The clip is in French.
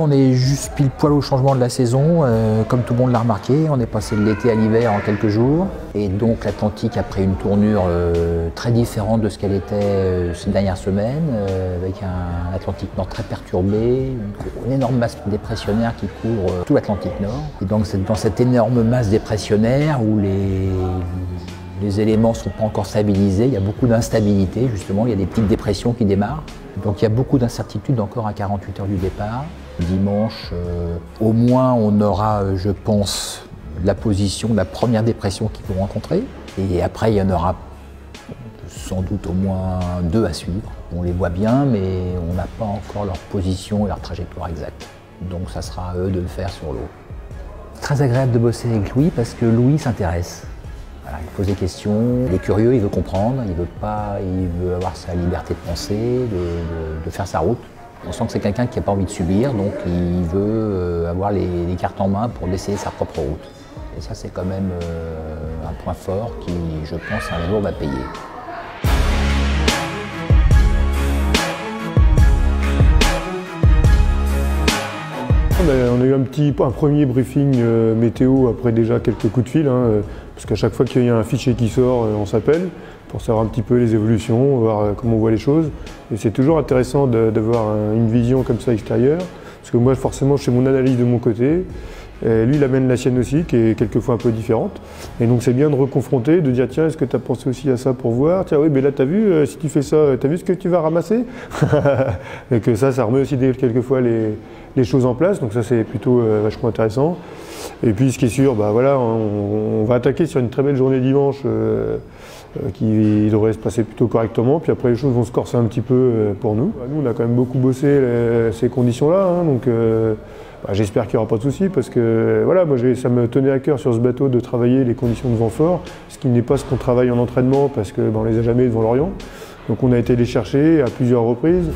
on est juste pile poil au changement de la saison. Comme tout le monde l'a remarqué, on est passé de l'été à l'hiver en quelques jours. Et donc l'Atlantique a pris une tournure très différente de ce qu'elle était ces dernières semaines, avec un Atlantique Nord très perturbé, une énorme masse dépressionnaire qui couvre tout l'Atlantique Nord. Et donc c'est dans cette énorme masse dépressionnaire où les éléments ne sont pas encore stabilisés, il y a beaucoup d'instabilité justement, il y a des petites dépressions qui démarrent. Donc il y a beaucoup d'incertitudes encore à 48 heures du départ. Dimanche, au moins on aura, je pense, la position de la première dépression qu'ils vont rencontrer. Et après il y en aura sans doute au moins 2 à suivre. On les voit bien, mais on n'a pas encore leur position et leur trajectoire exacte. Donc ça sera à eux de le faire sur l'eau. Très agréable de bosser avec Louis parce que Louis s'intéresse. Voilà, il pose des questions, il est curieux, il veut comprendre, il veut avoir sa liberté de penser, de faire sa route. On sent que c'est quelqu'un qui n'a pas envie de subir, donc il veut avoir les cartes en main pour essayer sa propre route. Et ça, c'est quand même un point fort qui, je pense, un jour va payer. On a eu un premier briefing météo après déjà quelques coups de fil, parce qu'à chaque fois qu'il y a un fichier qui sort, on s'appelle pour savoir un petit peu les évolutions, voir comment on voit les choses. Et c'est toujours intéressant d'avoir une vision comme ça extérieure, parce que moi forcément je fais mon analyse de mon côté, et lui il amène la sienne aussi, qui est quelquefois un peu différente. Et donc c'est bien de reconfronter, de dire tiens, est-ce que tu as pensé aussi à ça pour voir? Tiens oui, mais là tu as vu, si tu fais ça, tu as vu ce que tu vas ramasser? Et que ça remet aussi quelquefois les choses en place, donc ça c'est plutôt vachement intéressant. Et puis ce qui est sûr, bah voilà, on va attaquer sur une très belle journée dimanche qui devrait se passer plutôt correctement, puis après les choses vont se corser un petit peu pour nous. Nous on a quand même beaucoup bossé ces conditions-là, donc j'espère qu'il n'y aura pas de soucis parce que voilà, moi ça me tenait à cœur sur ce bateau de travailler les conditions de vent fort, ce qui n'est pas ce qu'on travaille en entraînement parce qu'on ne les a jamais devant l'Orient. Donc on a été les chercher à plusieurs reprises.